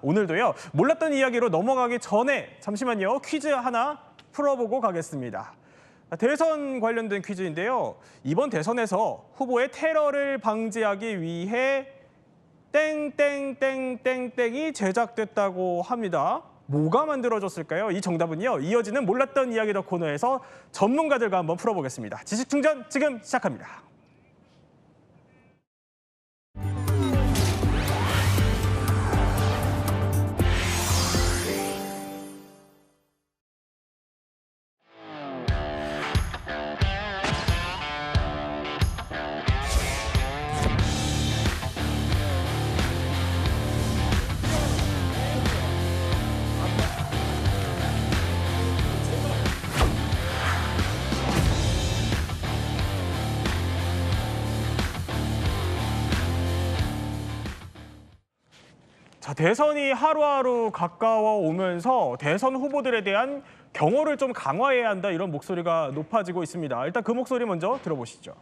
오늘도요, 몰랐던 이야기로 넘어가기 전에 잠시만요, 퀴즈 하나 풀어보고 가겠습니다. 대선 관련된 퀴즈인데요. 이번 대선에서 후보의 테러를 방지하기 위해 땡땡땡땡땡이 제작됐다고 합니다. 뭐가 만들어졌을까요? 이 정답은요, 이어지는 몰랐던 이야기 더 코너에서 전문가들과 한번 풀어보겠습니다. 지식충전 지금 시작합니다. 자, 대선이 하루하루 가까워 오면서 대선 후보들에 대한 경호를 좀 강화해야 한다, 이런 목소리가 높아지고 있습니다. 일단 그 목소리 먼저 들어보시죠.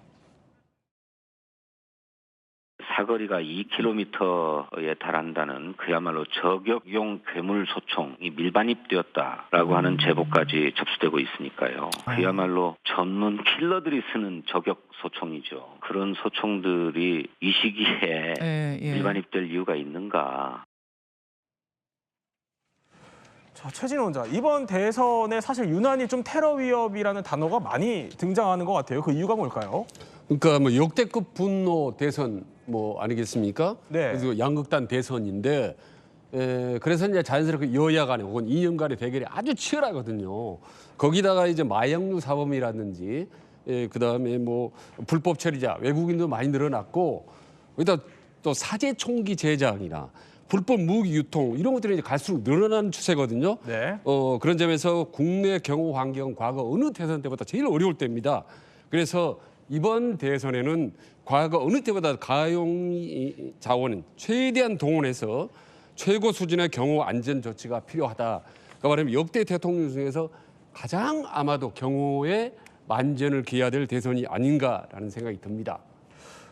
사거리가 2km에 달한다는 그야말로 저격용 괴물 소총이 밀반입되었다라고 하는 제보까지 접수되고 있으니까요. 그야말로 전문 킬러들이 쓰는 저격 소총이죠. 그런 소총들이 이 시기에 밀반입될 이유가 있는가? 자, 최진호 원자, 이번 대선에 사실 유난히 좀 테러 위협이라는 단어가 많이 등장하는 것 같아요. 그 이유가 뭘까요? 그러니까 뭐 역대급 분노 대선 뭐 아니겠습니까? 네. 그래서 양극단 대선인데 그래서 이제 자연스럽게 여야 간에 혹은 이념 간의 대결이 아주 치열하거든요. 거기다가 이제 마약류 사범이라든지 그다음에 뭐 불법 처리자 외국인도 많이 늘어났고 거기다 또 사제 총기 제작이나 불법 무기 유통 이런 것들이 이제 갈수록 늘어나는 추세거든요. 네. 그런 점에서 국내 경호 환경 과거 어느 대선 때보다 제일 어려울 때입니다. 그래서 이번 대선에는 과거 어느 때보다 가용 자원은 최대한 동원해서 최고 수준의 경호 안전 조치가 필요하다. 그러니까 말하면 역대 대통령 중에서 가장 아마도 경호에 만전을 기해야 될 대선이 아닌가라는 생각이 듭니다.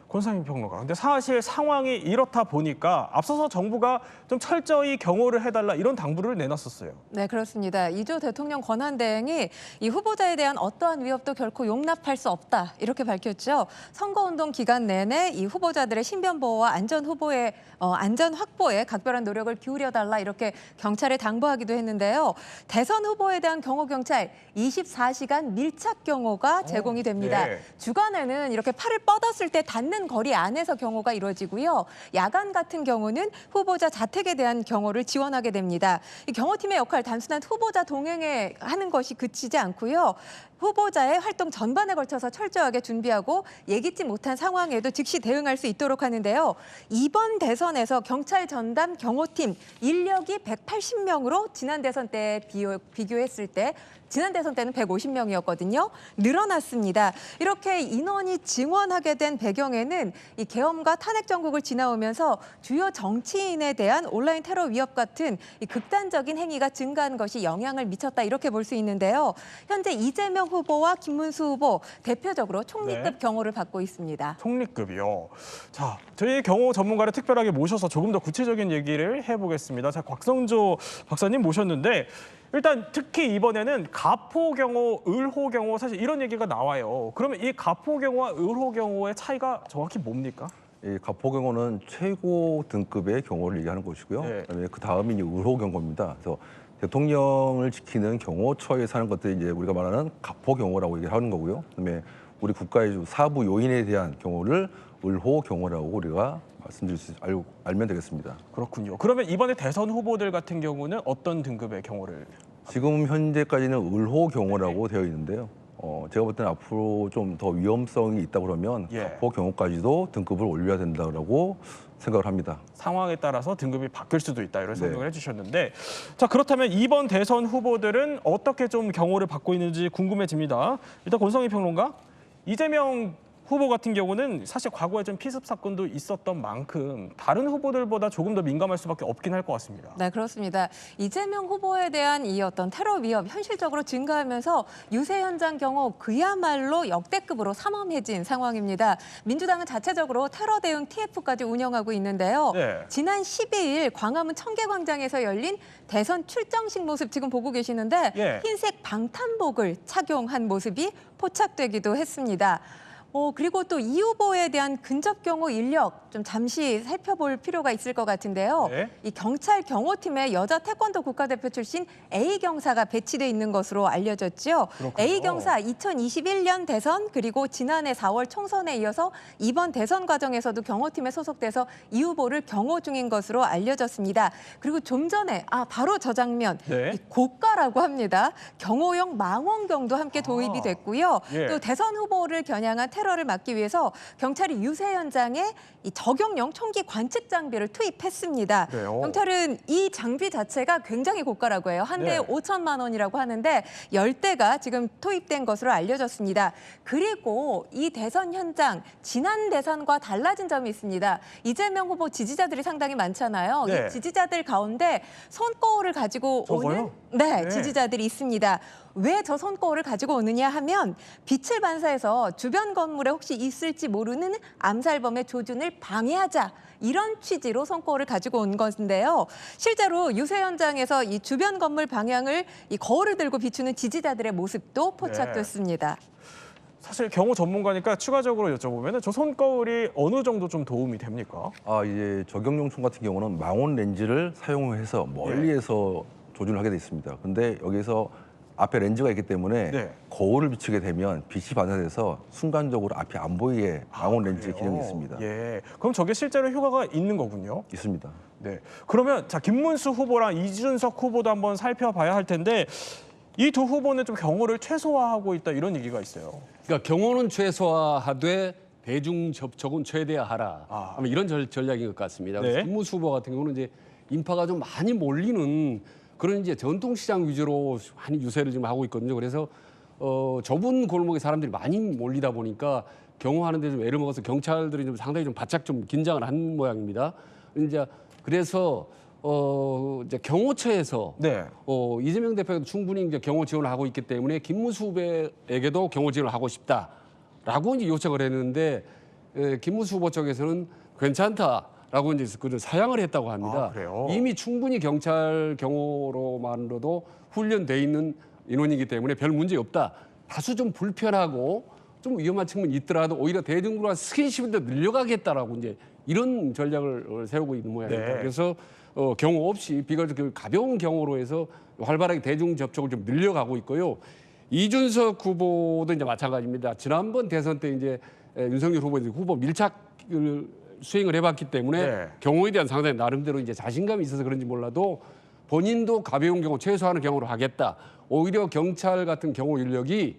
권상민 평론가, 근데 사실 상황이 이렇다 보니까 앞서서 정부가 좀 철저히 경호를 해달라, 이런 당부를 내놨었어요. 네, 그렇습니다. 이조 대통령 권한대행이 이 후보자에 대한 어떠한 위협도 결코 용납할 수 없다, 이렇게 밝혔죠. 선거운동 기간 내내 이 후보자들의 신변 보호와 안전 확보에 각별한 노력을 기울여달라, 이렇게 경찰에 당부하기도 했는데요. 대선 후보에 대한 경호 경찰 24시간 밀착 경호가 제공이 됩니다. 네. 주간에는 이렇게 팔을 뻗었을 때 닿는 거리 안에서 경호가 이루어지고요. 야간 같은 경우는 후보자 자택에 대한 경호를 지원하게 됩니다. 이 경호팀의 역할, 단순한 후보자 동행에 하는 것이 그치지 않고요. 후보자의 활동 전반에 걸쳐서 철저하게 준비하고 예기치 못한 상황에도 즉시 대응할 수 있도록 하는데요. 이번 대선에서 경찰 전담 경호팀 인력이 180명으로 지난 대선 때 비교했을 때 지난 대선 때는 150명이었거든요. 늘어났습니다. 이렇게 인원이 증원하게 된 배경에는 이 계엄과 탄핵 정국을 지나오면서 주요 정치인에 대한 온라인 테러 위협 같은 이 극단적인 행위가 증가한 것이 영향을 미쳤다, 이렇게 볼 수 있는데요. 현재 이재명 후보와 김문수 후보 대표적으로 총리급 경호를 받고 있습니다. 총리급이요. 자, 저희 경호 전문가를 특별하게 모셔서 조금 더 구체적인 얘기를 해보겠습니다. 자, 곽성조 박사님 모셨는데, 일단 특히 이번에는 가포 경호, 을호 경호, 사실 이런 얘기가 나와요. 그러면 이 가포 경호와 을호 경호의 차이가 정확히 뭡니까? 이 가포 경호는 최고 등급의 경호를 얘기하는 것이고요. 네. 그다음에 그 다음이 이제 을호 경호입니다. 그래서 대통령을 지키는 경호처에 사는 것들이 이제 우리가 말하는 가포 경호라고 얘기하는 거고요. 그다음에 우리 국가의 사부 요인에 대한 경호를 을호 경호라고 우리가 알면 되겠습니다. 그렇군요. 그러면 이번에 대선 후보들 같은 경우는 어떤 등급의 경호를? 지금 현재까지는 을호 경호라고 되어 있는데요. 제가 볼 때는 앞으로 좀 더 위험성이 있다 그러면 가포 경호까지도 등급을 올려야 된다고 생각을 합니다. 상황에 따라서 등급이 바뀔 수도 있다, 이런 설명을 해주셨는데, 자, 그렇다면 이번 대선 후보들은 어떻게 좀 경호를 받고 있는지 궁금해집니다. 일단 권성희 평론가, 이재명 후보 같은 경우는 사실 과거에 좀 피습 사건도 있었던 만큼 다른 후보들보다 조금 더 민감할 수밖에 없긴 할 것 같습니다. 네, 그렇습니다. 이재명 후보에 대한 이 어떤 테러 위협 현실적으로 증가하면서 유세 현장 경호 그야말로 역대급으로 삼엄해진 상황입니다. 민주당은 자체적으로 테러 대응 TF까지 운영하고 있는데요. 네. 지난 12일 광화문 청계광장에서 열린 대선 출정식 모습 지금 보고 계시는데 예. 흰색 방탄복을 착용한 모습이 포착되기도 했습니다. 그리고 또 이 후보에 대한 근접 경호 인력 좀 잠시 살펴볼 필요가 있을 것 같은데요. 네. 이 경찰 경호팀에 여자 태권도 국가대표 출신 A 경사가 배치돼 있는 것으로 알려졌죠. 그렇군요. A 경사 2021년 대선 그리고 지난해 4월 총선에 이어서 이번 대선 과정에서도 경호팀에 소속돼서 이 후보를 경호 중인 것으로 알려졌습니다. 그리고 좀 전에 바로 저 장면 네. 이 고가라고 합니다. 경호용 망원경도 함께 도입이 됐고요. 예. 또 대선 후보를 겨냥한 테러를 막기 위해서 경찰이 유세 현장에 이 적용용 총기 관측 장비를 투입했습니다. 그래요? 경찰은 이 장비 자체가 굉장히 고가라고 해요. 한 대에 네. 5천만 원이라고 하는데 10대가 지금 투입된 것으로 알려졌습니다. 그리고 이 대선 현장 지난 대선과 달라진 점이 있습니다. 이재명 후보 지지자들이 상당히 많잖아요. 네. 이 지지자들 가운데 손거울을 가지고 저거요? 오는 네. 지지자들이 있습니다. 왜 저 손거울을 가지고 오느냐 하면 빛을 반사해서 주변 건물에 혹시 있을지 모르는 암살범의 조준을 방해하자. 이런 취지로 손거울을 가지고 온 건데요. 실제로 유세 현장에서 이 주변 건물 방향을 이 거울을 들고 비추는 지지자들의 모습도 포착됐습니다. 사실 경호 전문가니까 추가적으로 여쭤보면 저 손거울이 어느 정도 좀 도움이 됩니까? 이제 적용용 총 같은 경우는 망원 렌즈를 사용해서 멀리에서 조준을 하게 돼 있습니다. 근데 여기서 앞에 렌즈가 있기 때문에 네. 거울을 비추게 되면 빛이 반사돼서 순간적으로 앞이 안 보이게 망원 렌즈 그래요? 기능이 있습니다. 예. 그럼 저게 실제로 효과가 있는 거군요. 있습니다. 네. 그러면 자 김문수 후보랑 이준석 후보도 한번 살펴봐야 할 텐데 이 두 후보는 좀 경호를 최소화하고 있다 이런 얘기가 있어요. 그러니까 경호는 최소화하되 대중 접촉은 최대화하라. 아마 이런 전략인 것 같습니다. 네. 그래서 김문수 후보 같은 경우는 이제 인파가 좀 많이 몰리는 그런 이제 전통시장 위주로 많이 유세를 지금 하고 있거든요. 그래서 좁은 골목에 사람들이 많이 몰리다 보니까 경호하는데 좀 애를 먹어서 경찰들이 좀 상당히 좀 바짝 좀 긴장을 한 모양입니다. 이제 그래서 이제 경호처에서 네. 이재명 대표가 충분히 이제 경호 지원을 하고 있기 때문에 김문수 후보에게도 경호 지원을 하고 싶다라고 이제 요청을 했는데 김문수 후보 쪽에서는 괜찮다라고 이제 그 사양을 했다고 합니다. 그래요? 이미 충분히 경찰 경호로만으로도 훈련돼 있는 인원이기 때문에 별 문제 없다. 다소 좀 불편하고 좀 위험한 측면이 있더라도 오히려 대중과 스킨십을 더 늘려가겠다라고 이제 이런 전략을 세우고 있는 모양입니다. 네. 그래서 경호 없이 비교적 가벼운 경호로 해서 활발하게 대중 접촉을 좀 늘려가고 있고요. 이준석 후보도 이제 마찬가지입니다. 지난번 대선 때 이제 윤석열 후보 밀착을 수행을 해봤기 때문에 네. 경호에 대한 상당히 나름대로 이제 자신감이 있어서 그런지 몰라도 본인도 가벼운 경호 최소화하는 경호로 하겠다. 오히려 경찰 같은 경호 인력이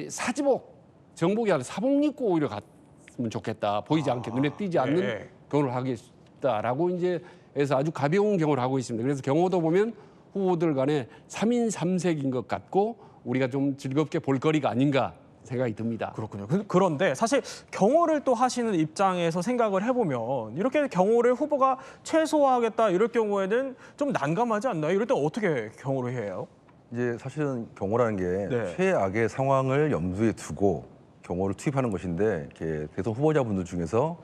사지복, 정복이 아니라 사복 입고 오히려 갔으면 좋겠다. 보이지 않게 눈에 띄지 않는 네. 경호를 하겠다라고 이제 해서 아주 가벼운 경호를 하고 있습니다. 그래서 경호도 보면 후보들 간에 3인 3색인 것 같고 우리가 좀 즐겁게 볼거리가 아닌가 생각이 듭니다. 그렇군요. 그런데 사실 경호를 또 하시는 입장에서 생각을 해보면 이렇게 경호를 후보가 최소화하겠다 이럴 경우에는 좀 난감하지 않나요? 이럴 때 어떻게 경호를 해요? 이제 사실은 경호라는 게 네. 최악의 상황을 염두에 두고 경호를 투입하는 것인데 이렇게 대선 후보자분들 중에서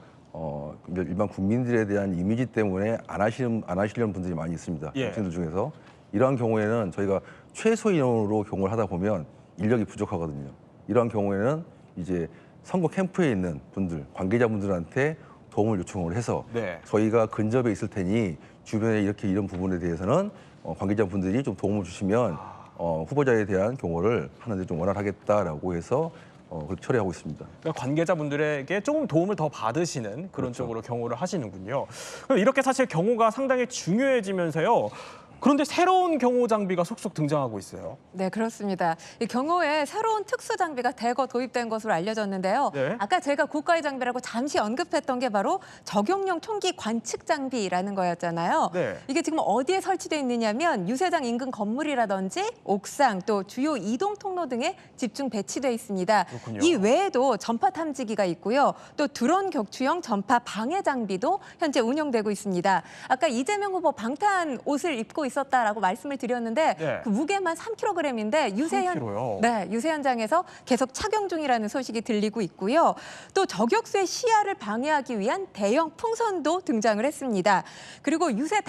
일반 국민들에 대한 이미지 때문에 안 하시려는 분들이 많이 있습니다. 예. 정치인들 중에서 이러한 경우에는 저희가 최소 인원으로 경호를 하다 보면 인력이 부족하거든요. 이러한 경우에는 이제 선거 캠프에 있는 분들, 관계자분들한테 도움을 요청을 해서 네. 저희가 근접에 있을 테니 주변에 이런 부분에 대해서는 관계자분들이 좀 도움을 주시면 후보자에 대한 경호를 하는데 좀 원활하겠다라고 해서 그렇게 처리하고 있습니다. 그러니까 관계자분들에게 조금 도움을 더 받으시는 그런 쪽으로 경호를 하시는군요. 그럼 이렇게 사실 경호가 상당히 중요해지면서요. 그런데 새로운 경호 장비가 속속 등장하고 있어요. 네, 그렇습니다. 이 경호에 새로운 특수 장비가 대거 도입된 것으로 알려졌는데요. 네. 아까 제가 고가의 장비라고 잠시 언급했던 게 바로 적용용 총기 관측 장비라는 거였잖아요. 네. 이게 지금 어디에 설치되어 있느냐면 유세장 인근 건물이라든지 옥상 또 주요 이동 통로 등에 집중 배치돼 있습니다. 그렇군요. 이 외에도 전파 탐지기가 있고요. 또 드론 격추용 전파 방해 장비도 현재 운영되고 있습니다. 아까 이재명 후보 방탄 옷을 입고 있었다라고 말씀을 드렸는데 네. 그 무게만 3kg인데 3kg 요? 네, 유세 현장에서 계속 착용 중이라는 소식이 들리고 있고요. 또 저격수의 시야를 방해하기 위한 대형 풍선도 등장을 했습니다. 그리고 유세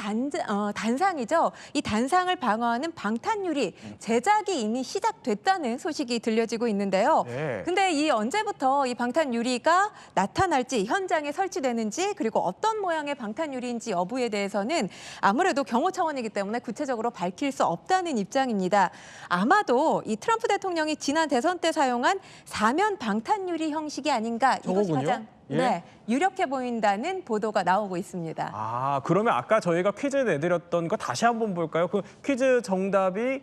단상이죠. 이 단상을 방어하는 방탄유리 제작이 이미 시작됐다는 소식이 들려지고 있는데요. 네. 근데 이 언제부터 이 방탄유리가 나타날지 현장에 설치되는지 그리고 어떤 모양의 방탄유리인지 여부에 대해서는 아무래도 경호 차원이기 때문에 구체적으로 밝힐 수 없다는 입장입니다. 아마도 이 트럼프 대통령이 지난 대선 때 사용한 사면 방탄유리 형식이 아닌가 이것이 저거군요? 가장 예. 네, 유력해 보인다는 보도가 나오고 있습니다. 아, 그러면 아까 저희가 퀴즈 내드렸던 거 다시 한번 볼까요? 그 퀴즈 정답이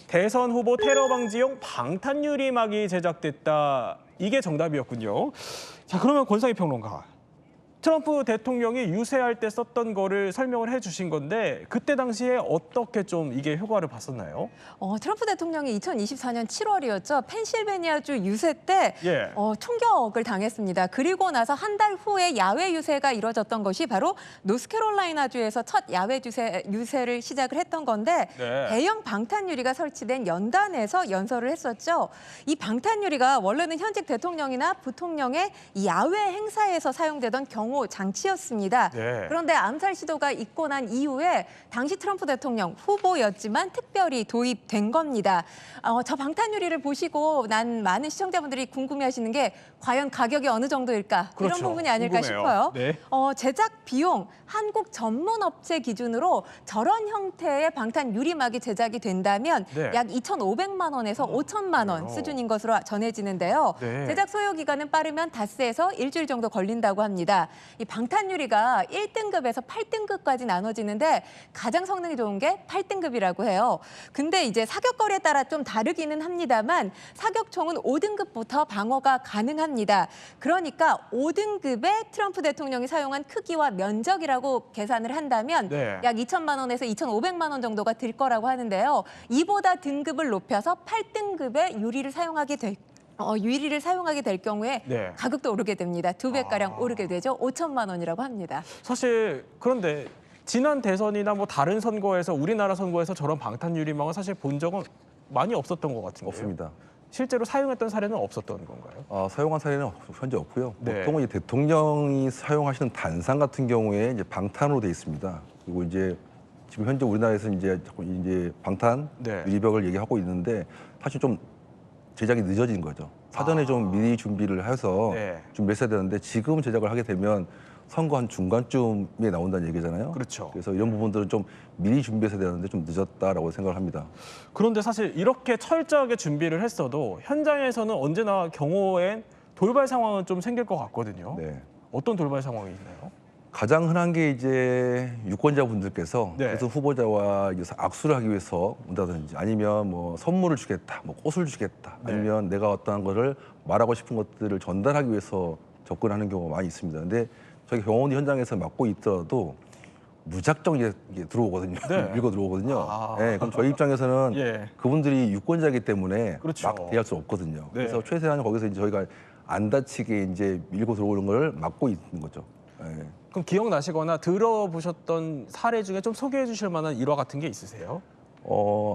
대선 후보 테러 방지용 방탄유리막이 제작됐다. 이게 정답이었군요. 자, 그러면 권상희 평론가. 트럼프 대통령이 유세할 때 썼던 거를 설명을 해주신 건데 그때 당시에 어떻게 좀 이게 효과를 봤었나요? 트럼프 대통령이 2024년 7월이었죠. 펜실베니아주 유세 때 예. 총격을 당했습니다. 그리고 나서 한 달 후에 야외 유세가 이뤄졌던 것이 바로 노스캐롤라이나주에서 첫 야외 유세를 시작을 했던 건데 네. 대형 방탄유리가 설치된 연단에서 연설을 했었죠. 이 방탄유리가 원래는 현직 대통령이나 부통령의 이 야외 행사에서 사용되던 경호 장치였습니다. 네. 그런데 암살 시도가 있고 난 이후에 당시 트럼프 대통령 후보였지만 특별히 도입된 겁니다. 저 방탄유리를 보시고 난 많은 시청자분들이 궁금해하시는 게 과연 가격이 어느 정도일까? 그렇죠. 이런 부분이 아닐까 궁금해요. 싶어요. 네. 제작 비용 한국 전문 업체 기준으로 저런 형태의 방탄 유리막이 제작이 된다면 네. 약 2,500만 원에서 5천만 원 그래요? 수준인 것으로 전해지는데요. 네. 제작 소요 기간은 빠르면 닷새에서 일주일 정도 걸린다고 합니다. 이 방탄 유리가 1등급에서 8등급까지 나눠지는데 가장 성능이 좋은 게 8등급이라고 해요. 근데 이제 사격거리에 따라 좀 다르기는 합니다만 사격총은 5등급부터 방어가 가능합니다. 그러니까 5등급의 트럼프 대통령이 사용한 크기와 면적이라고 계산을 한다면 네. 약 2천만 원에서 2,500만 원 정도가 들 거라고 하는데요. 이보다 등급을 높여서 8등급의 유리를 사용하게 될 경우에 네. 가격도 오르게 됩니다. 2배가량 오르게 되죠. 5천만 원이라고 합니다. 사실 그런데 지난 대선이나 뭐 다른 선거에서 우리나라 선거에서 저런 방탄유리막은 사실 본 적은 많이 없었던 것 같은데요. 없습니다. 실제로 사용했던 사례는 없었던 건가요? 사용한 사례는 현재 없고요. 네. 보통은 이제 대통령이 사용하시는 단상 같은 경우에 이제 방탄으로 돼 있습니다. 그리고 이제 지금 현재 우리나라에서 이제 방탄 네. 유리벽을 얘기하고 있는데 사실 좀 제작이 늦어진 거죠. 사전에 좀 미리 준비를 해서 네. 준비했어야 되는데 지금 제작을 하게 되면 선거 한 중간쯤에 나온다는 얘기잖아요. 그렇죠. 그래서 이런 부분들은 좀 미리 준비했어야 되는데 좀 늦었다라고 생각을 합니다. 그런데 사실 이렇게 철저하게 준비를 했어도 현장에서는 언제나 경호엔 돌발 상황은 좀 생길 것 같거든요. 네. 어떤 돌발 상황이 있나요? 가장 흔한 게 이제 유권자분들께서 네. 무슨 후보자와 악수를 하기 위해서 온다든지 아니면 뭐 선물을 주겠다, 뭐 꽃을 주겠다, 네. 아니면 내가 어떠한 거를 말하고 싶은 것들을 전달하기 위해서 접근하는 경우가 많이 있습니다. 근데 저희 경호원 현장에서 맡고 있더라도 무작정 이게 들어오거든요. 네. 밀고 들어오거든요. 아. 네, 그럼 저희 입장에서는 예. 그분들이 유권자이기 때문에 그렇죠. 막 대할 수 없거든요. 네. 그래서 최대한 거기서 이제 저희가 안 다치게 이제 밀고 들어오는 걸 막고 있는 거죠. 네. 그럼 기억나시거나 들어보셨던 사례 중에 좀 소개해 주실 만한 일화 같은 게 있으세요?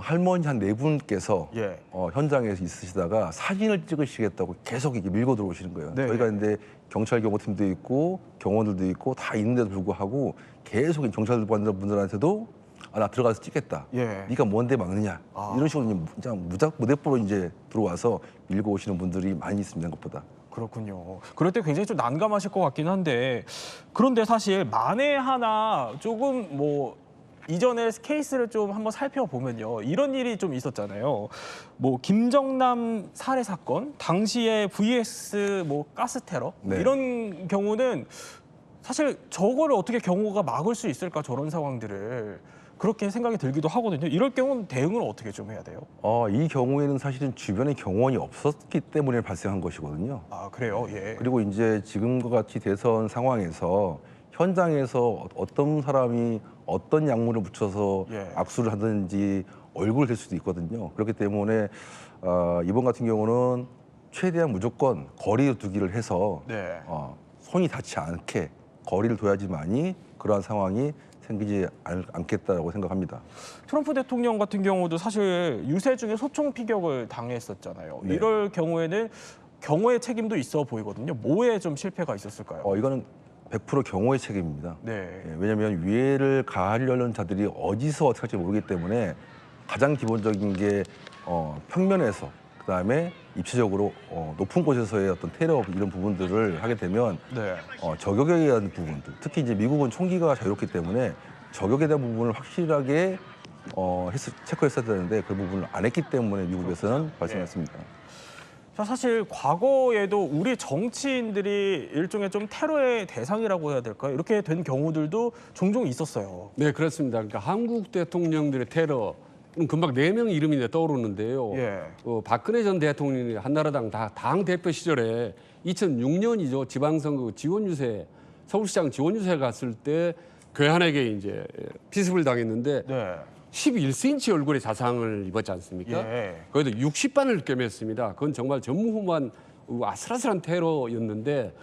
할머니 한 네 분께서 예. 현장에 있으시다가 사진을 찍으시겠다고 계속 이렇게 밀고 들어오시는 거예요. 네. 저희가 근데 경찰 경호팀도 있고 경호원들도 있고 다 있는데도 불구하고 계속 경찰 분들한테도 나 들어가서 찍겠다. 예. 네가 뭔데 막느냐. 이런 식으로 그냥 무대포로 이제 들어와서 밀고 오시는 분들이 많이 있습니다. 것보다. 그렇군요. 그럴 때 굉장히 좀 난감하실 것 같긴 한데 그런데 사실 만에 하나 조금 뭐 이전의 케이스를 좀 한번 살펴보면요. 이런 일이 좀 있었잖아요. 뭐 김정남 살해 사건, 당시에 VS 뭐 가스 테러 네. 이런 경우는 사실 저거를 어떻게 경호가 막을 수 있을까 저런 상황들을 그렇게 생각이 들기도 하거든요. 이럴 경우는 대응을 어떻게 좀 해야 돼요? 이 경우에는 사실은 주변에 경호원이 없었기 때문에 발생한 것이거든요. 아 그래요? 예. 그리고 이제 지금과 같이 대선 상황에서 현장에서 어떤 사람이 어떤 약물을 묻혀서 예. 악수를 하든지 얼굴을 댈 수도 있거든요. 그렇기 때문에 이번 같은 경우는 최대한 무조건 거리를 두기를 해서 네. 손이 닿지 않게 거리를 둬야지만이 그러한 상황이 생기지 않겠다라고 생각합니다. 트럼프 대통령 같은 경우도 사실 유세 중에 소총 피격을 당했었잖아요. 네. 이럴 경우에는 경호의 책임도 있어 보이거든요. 뭐에 좀 실패가 있었을까요? 이거는 100% 경호의 책임입니다. 네. 예, 왜냐하면 위해를 가하려는 자들이 어디서 어떻게 할지 모르기 때문에 가장 기본적인 게 평면에서 그다음에 입체적으로 높은 곳에서의 어떤 테러 이런 부분들을 하게 되면 네. 저격에 대한 부분들, 특히 이제 미국은 총기가 자유롭기 때문에 저격에 대한 부분을 확실하게 체크했어야 되는데 그 부분을 안 했기 때문에 미국에서는 발생했습니다. 자, 사실 과거에도 우리 정치인들이 일종의 좀 테러의 대상이라고 해야 될까요? 이렇게 된 경우들도 종종 있었어요. 네, 그렇습니다. 그러니까 한국 대통령들의 테러 금방 4명 이름이 떠오르는데요. 예. 박근혜 전 대통령이 한나라당 당 대표 시절에 2006년이죠. 지방선거 지원 유세, 서울시장 지원 유세 갔을 때 괴한에게 이제 피습을 당했는데 네. 11cm 얼굴에 자상을 입었지 않습니까? 예. 거기도 60반을 꿰맸습니다. 그건 정말 전무후무한 아슬아슬한 테러였는데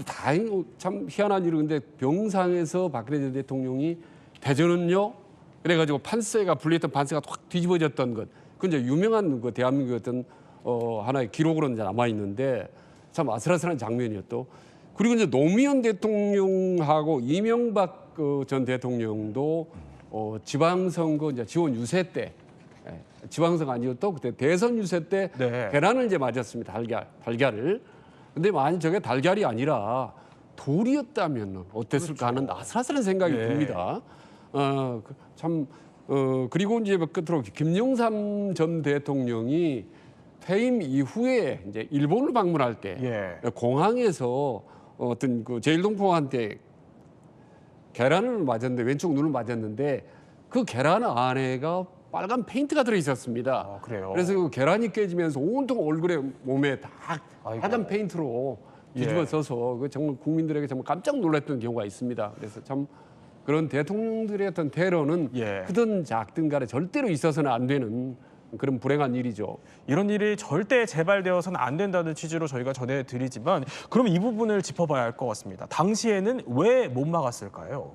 다행히 참 희한한 일인데 병상에서 박근혜 전 대통령이 대전은요. 그래가지고 판세가 분리했던 판세가 확 뒤집어졌던 것. 그 이제 유명한 그 대한민국의 어떤 하나의 기록으로 이제 남아 있는데 참 아슬아슬한 장면이었또. 그리고 이제 노무현 대통령하고 이명박 전 대통령도 지방선거 이제 지원 유세 때, 지방선거 아니었도 그때 대선 유세 때 네. 계란을 이제 맞았습니다. 달걀을. 근데 만약 저게 달걀이 아니라 돌이었다면 어땠을까 하는 아슬아슬한 생각이 네. 듭니다. 그리고 이제 끝으로 김영삼 전 대통령이 퇴임 이후에 이제 일본을 방문할 때 예. 공항에서 어떤 그 제일동포한테 계란을 맞았는데 왼쪽 눈을 맞았는데 그 계란 안에가 빨간 페인트가 들어 있었습니다. 아, 그래요? 그래서 그 계란이 깨지면서 온통 얼굴에 몸에 다 아이고. 빨간 페인트로 뒤집어 예. 써서 그 정말 국민들에게 정말 깜짝 놀랐던 경우가 있습니다. 그래서 참 그런 대통령들의 어떤 테러는 예. 크든 작든 간에 절대로 있어서는 안 되는 그런 불행한 일이죠. 이런 일이 절대 재발되어서는 안 된다는 취지로 저희가 전해드리지만 그럼 이 부분을 짚어봐야 할 것 같습니다. 당시에는 왜 못 막았을까요?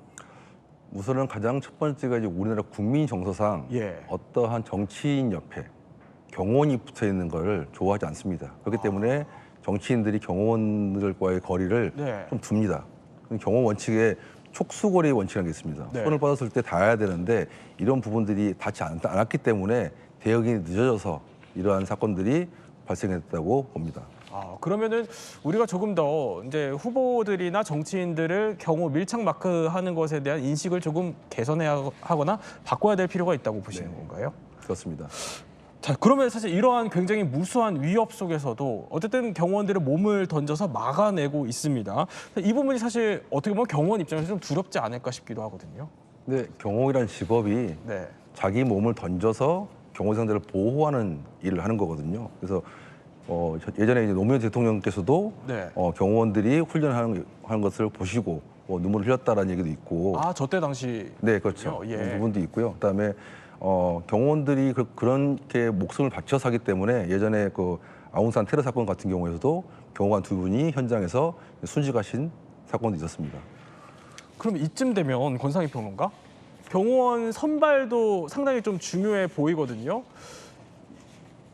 우선은 가장 첫 번째가 이제 우리나라 국민 정서상 예. 어떠한 정치인 옆에 경호원이 붙어 있는 걸 좋아하지 않습니다. 그렇기 때문에 정치인들이 경호원들과의 거리를 네. 좀 둡니다. 경호 원칙에 촉수거리 원칙이라는 게 있습니다. 네. 손을 뻗었을 때 닿아야 되는데 이런 부분들이 닿지 않았기 때문에 대응이 늦어져서 이러한 사건들이 발생했다고 봅니다. 그러면은 우리가 조금 더 이제 후보들이나 정치인들을 경호 밀착 마크하는 것에 대한 인식을 조금 개선해야 하거나 바꿔야 될 필요가 있다고 보시는 건가요? 그렇습니다. 자, 그러면 사실 이러한 굉장히 무수한 위협 속에서도 어쨌든 경호원들의 몸을 던져서 막아내고 있습니다. 이 부분이 사실 어떻게 보면 경호원 입장에서 좀 두렵지 않을까 싶기도 하거든요. 근데 경호이라는 직업이 네. 자기 몸을 던져서 경호 상대를 보호하는 일을 하는 거거든요. 그래서 예전에 이제 노무현 대통령께서도 네. 경호원들이 훈련하는 것을 보시고 눈물을 흘렸다라는 얘기도 있고. 저 때 당시. 네, 그렇죠. 예. 그런 부분도 있고요. 그다음에 경호원들이 그렇게 목숨을 바쳐서 하기 때문에 예전에 그 아웅산 테러 사건 같은 경우에서도 경호관 2분이 현장에서 순직하신 사건도 있었습니다. 그럼 이쯤 되면 권상희 평론가, 경호원 선발도 상당히 좀 중요해 보이거든요.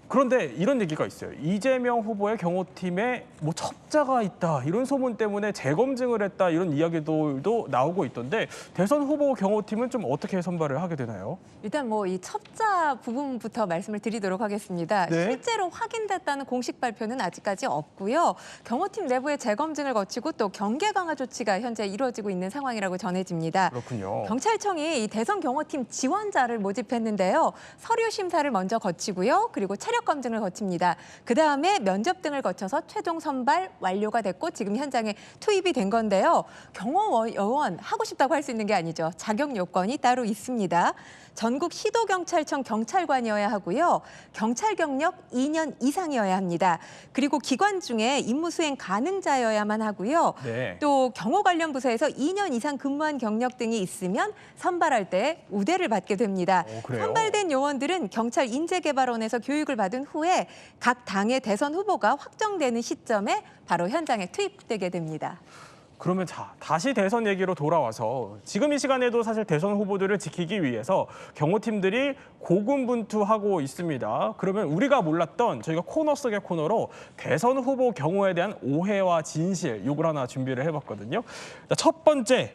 그런데 이런 얘기가 있어요. 이재명 후보의 경호팀에 뭐 첩자가 있다 이런 소문 때문에 재검증을 했다 이런 이야기들도 나오고 있던데 대선 후보 경호팀은 좀 어떻게 선발을 하게 되나요? 일단 뭐 이 첩자 부분부터 말씀을 드리도록 하겠습니다. 네. 실제로 확인됐다는 공식 발표는 아직까지 없고요. 경호팀 내부의 재검증을 거치고 또 경계 강화 조치가 현재 이루어지고 있는 상황이라고 전해집니다. 그렇군요. 경찰청이 이 대선 경호팀 지원자를 모집했는데요. 서류 심사를 먼저 거치고요. 그리고 차량 체력 검증을 거칩니다. 그다음에 면접 등을 거쳐서 최종 선발 완료가 됐고 지금 현장에 투입이 된 건데요. 경호요원 하고 싶다고 할 수 있는 게 아니죠. 자격 요건이 따로 있습니다. 전국 시도경찰청 경찰관이어야 하고요. 경찰 경력 2년 이상이어야 합니다. 그리고 기관 중에 임무 수행 가능자여야만 하고요. 네. 또 경호 관련 부서에서 2년 이상 근무한 경력 등이 있으면 선발할 때 우대를 받게 됩니다. 그래요? 선발된 요원들은 경찰 인재개발원에서 교육을 받은 후에 각 당의 대선 후보가 확정되는 시점에 바로 현장에 투입되게 됩니다. 그러면 다시 대선 얘기로 돌아와서 지금 이 시간에도 사실 대선 후보들을 지키기 위해서 경호팀들이 고군분투하고 있습니다. 그러면 우리가 몰랐던 저희가 코너 속의 코너로 대선 후보 경호에 대한 오해와 진실 요걸 하나 준비를 해봤거든요. 첫 번째,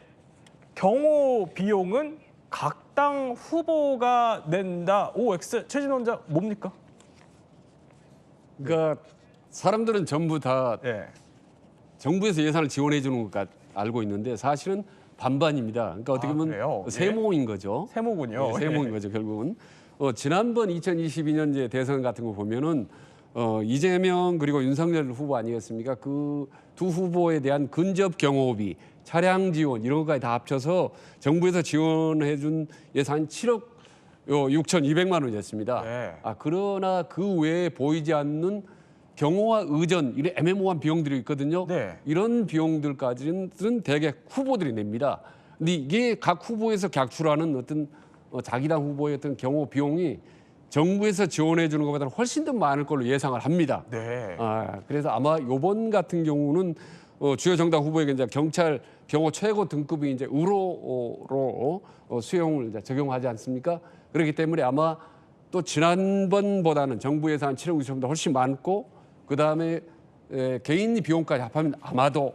경호 비용은 각 당 후보가 낸다. OX 최진호 원장 뭡니까? 그러니까 사람들은 전부 다 네. 정부에서 예산을 지원해 주는 것 알고 있는데 사실은 반반입니다. 그러니까 어떻게 보면 그래요? 세모인 거죠. 세모군요. 네, 세모인 거죠, 결국은. 지난번 2022년 이제 대선 같은 거 보면은 이재명 그리고 윤석열 후보 아니겠습니까? 그 두 후보에 대한 근접 경호비, 차량 지원 이런 것까지 다 합쳐서 정부에서 지원해 준 예산 7억 6,200만 원이었습니다. 네. 그러나 그 외에 보이지 않는 경호와 의전 이런 애매모호한 비용들이 있거든요. 네. 이런 비용들까지는 대개 후보들이 냅니다. 근데 이게 각 후보에서 객출하는 어떤 자기당 후보의 어떤 경호 비용이 정부에서 지원해 주는 것보다는 훨씬 더 많을 걸로 예상을 합니다. 네. 그래서 아마 이번 같은 경우는 주요 정당 후보에게 이제 경찰 경호 최고 등급이 이제 의로로 수용을 이제 적용하지 않습니까? 그렇기 때문에 아마 또 지난번보다는 정부 예산 7억 6천보다 훨씬 많고 그 다음에 개인 비용까지 합하면 아마도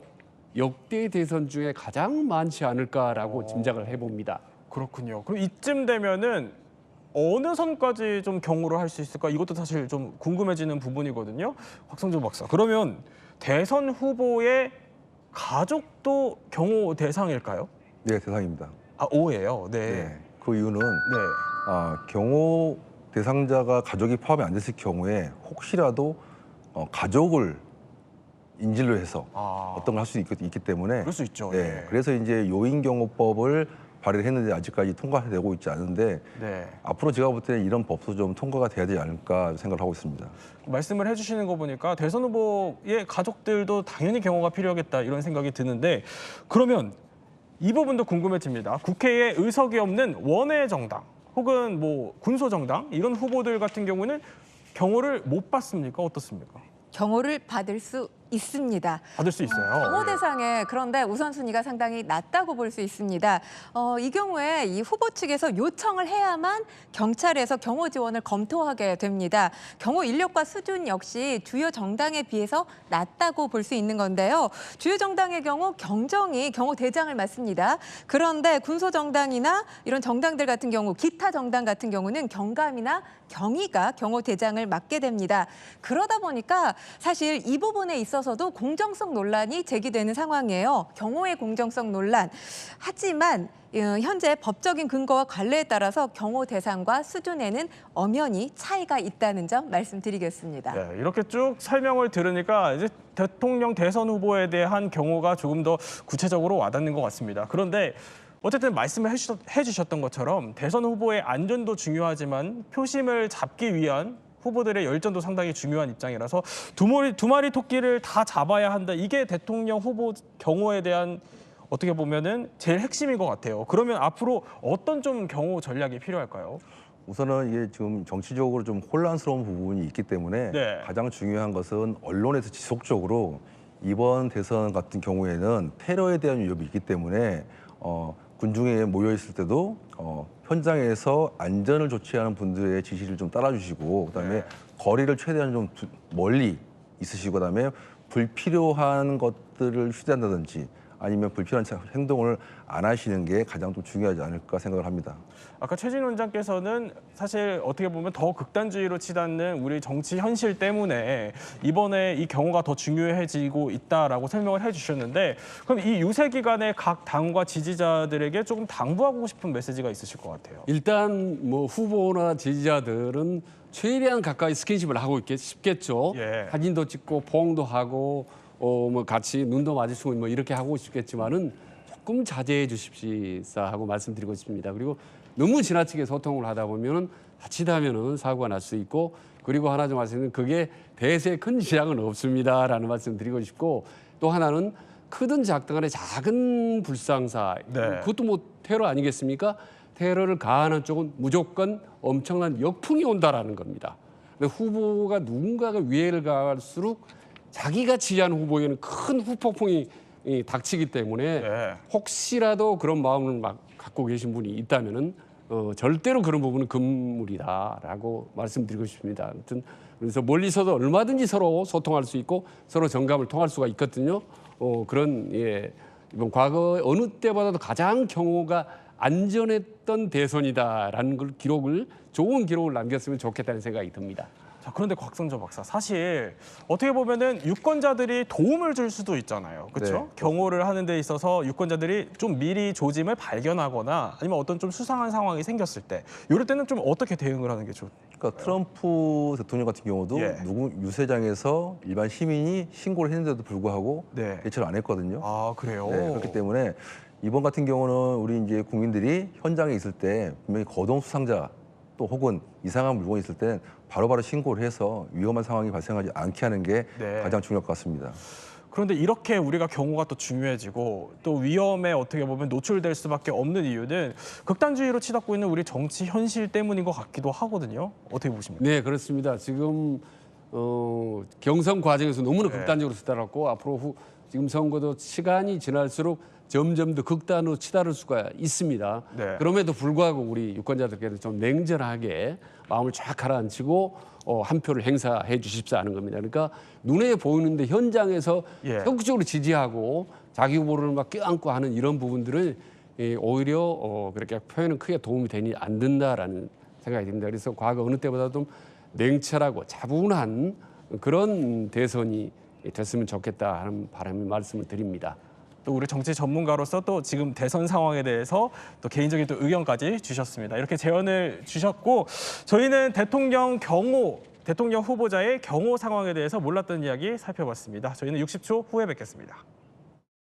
역대 대선 중에 가장 많지 않을까라고 짐작을 해봅니다. 그렇군요. 그럼 이쯤 되면은 어느 선까지 좀 경호를 할 수 있을까? 이것도 사실 좀 궁금해지는 부분이거든요. 박성조 박사. 그러면 대선 후보의 가족도 경호 대상일까요? 네, 대상입니다. 오예요. 네. 네. 그 이유는 네. 경호 대상자가 가족이 포함이 안 됐을 경우에 혹시라도 가족을 인질로 해서 어떤 걸 할 수 있기 때문에 그럴 수 있죠. 네. 네. 그래서 이제 요인경호법을 발의를 했는데 아직까지 통과되고 있지 않은데 네. 앞으로 제가 볼 때는 이런 법도 좀 통과가 돼야 되지 않을까 생각을 하고 있습니다. 말씀을 해주시는 거 보니까 대선 후보의 가족들도 당연히 경호가 필요하겠다 이런 생각이 드는데 그러면 이 부분도 궁금해집니다. 국회에 의석이 없는 원외 정당 혹은 뭐 군소 정당 이런 후보들 같은 경우는 경호를 못 받습니까? 어떻습니까? 경호를 받을 수 있습니다. 받을 수 있어요. 경호 대상에 그런데 우선순위가 상당히 낮다고 볼 수 있습니다. 이 경우에 이 후보 측에서 요청을 해야만 경찰에서 경호 지원을 검토하게 됩니다. 경호 인력과 수준 역시 주요 정당에 비해서 낮다고 볼 수 있는 건데요. 주요 정당의 경우 경정이 경호 대장을 맡습니다. 그런데 군소 정당이나 이런 정당들 같은 경우 기타 정당 같은 경우는 경감이나 경위가 경호 대장을 맡게 됩니다. 그러다 보니까 사실 이 부분에 있어서도 공정성 논란이 제기되는 상황이에요. 경호의 공정성 논란. 하지만 현재 법적인 근거와 관례에 따라서 경호 대상과 수준에는 엄연히 차이가 있다는 점 말씀드리겠습니다. 네, 이렇게 쭉 설명을 들으니까 이제 대통령 대선 후보에 대한 경호가 조금 더 구체적으로 와닿는 것 같습니다. 그런데 어쨌든 말씀을 해주셨던 것처럼 대선 후보의 안전도 중요하지만 표심을 잡기 위한 후보들의 열전도 상당히 중요한 입장이라서 두 마리 토끼를 다 잡아야 한다. 이게 대통령 후보 경호에 대한 어떻게 보면은 제일 핵심인 것 같아요. 그러면 앞으로 어떤 좀 경호 전략이 필요할까요? 우선은 이게 지금 정치적으로 좀 혼란스러운 부분이 있기 때문에 네. 가장 중요한 것은 언론에서 지속적으로 이번 대선 같은 경우에는 테러에 대한 위협이 있기 때문에 군중에 모여 있을 때도 현장에서 안전을 조치하는 분들의 지시를 좀 따라주시고 그다음에 거리를 최대한 좀 멀리 있으시고 그다음에 불필요한 것들을 휴대한다든지 아니면 불필요한 행동을 안 하시는 게 가장 좀 중요하지 않을까 생각을 합니다. 아까 최진 원장께서는 사실 어떻게 보면 더 극단주의로 치닫는 우리 정치 현실 때문에 이번에 이 경우가 더 중요해지고 있다라고 설명을 해주셨는데 그럼 이 유세 기간에 각 당과 지지자들에게 조금 당부하고 싶은 메시지가 있으실 것 같아요. 일단 뭐 후보나 지지자들은 최대한 가까이 스킨십을 하고 싶겠죠. 예. 사진도 찍고 포옹도 하고 뭐 같이 눈도 마주치고 뭐 이렇게 하고 싶겠지만은 조금 자제해 주십시오 하고 말씀드리고 싶습니다. 그리고 너무 지나치게 소통을 하다 보면은 자칫하면은 사고가 날 수 있고, 그리고 하나 좀 말씀드리면 그게 대세에 큰 지장은 없습니다라는 말씀 드리고 싶고, 또 하나는 크든 작든 간에 작은 불상사, 네. 그것도 뭐 테러 아니겠습니까? 테러를 가하는 쪽은 무조건 엄청난 역풍이 온다라는 겁니다. 근데 후보가 누군가가 위해를 가할수록 자기가 지지하는 후보에는 큰 후폭풍이 닥치기 때문에 네. 혹시라도 그런 마음을 막 갖고 계신 분이 있다면은 절대로 그런 부분은 금물이다라고 말씀드리고 싶습니다. 아무튼 그래서 멀리서도 얼마든지 서로 소통할 수 있고 서로 정감을 통할 수가 있거든요. 그런 이번 과거 어느 때보다도 가장 경호가 안전했던 대선이다라는 걸 좋은 기록을 남겼으면 좋겠다는 생각이 듭니다. 자, 그런데 곽성조 박사, 사실 어떻게 보면은 유권자들이 도움을 줄 수도 있잖아요. 그렇죠? 네. 경호를 하는 데 있어서 유권자들이 좀 미리 조짐을 발견하거나 아니면 어떤 좀 수상한 상황이 생겼을 때 이럴 때는 좀 어떻게 대응을 하는 게 좋을까요? 그러니까 트럼프 대통령 같은 경우도 예. 누구 유세장에서 일반 시민이 신고를 했는데도 불구하고 네. 대처를 안 했거든요. 아, 그래요? 네, 그렇기 때문에 이번 같은 경우는 우리 이제 국민들이 현장에 있을 때 분명히 거동 수상자 또 혹은 이상한 물건이 있을 때 바로바로 신고를 해서 위험한 상황이 발생하지 않게 하는 게 네. 가장 중요할 것 같습니다. 그런데 이렇게 우리가 경호가 또 중요해지고 또 위험에 어떻게 보면 노출될 수밖에 없는 이유는 극단주의로 치닫고 있는 우리 정치 현실 때문인 것 같기도 하거든요. 어떻게 보십니까? 네, 그렇습니다. 지금 경선 과정에서 너무나 네. 극단적으로 치달았고 앞으로 지금 선거도 시간이 지날수록 점점 더 극단으로 치달을 수가 있습니다. 네. 그럼에도 불구하고 우리 유권자들께서 좀 냉정하게 마음을 쫙 가라앉히고 한 표를 행사해 주십사 하는 겁니다. 그러니까 눈에 보이는데 현장에서 예. 적극적으로 지지하고 자기 후보를 막 껴안고 하는 이런 부분들은 오히려 그렇게 표현은 크게 도움이 되니 안 된다라는 생각이 듭니다. 그래서 과거 어느 때보다 좀 냉철하고 차분한 그런 대선이 됐으면 좋겠다 하는 바람을 말씀을 드립니다. 또 우리 정치 전문가로서 또 지금 대선 상황에 대해서 또 개인적인 또 의견까지 주셨습니다. 이렇게 제언을 주셨고 저희는 대통령 후보자의 경호 상황에 대해서 몰랐던 이야기 살펴봤습니다. 저희는 60초 후에 뵙겠습니다.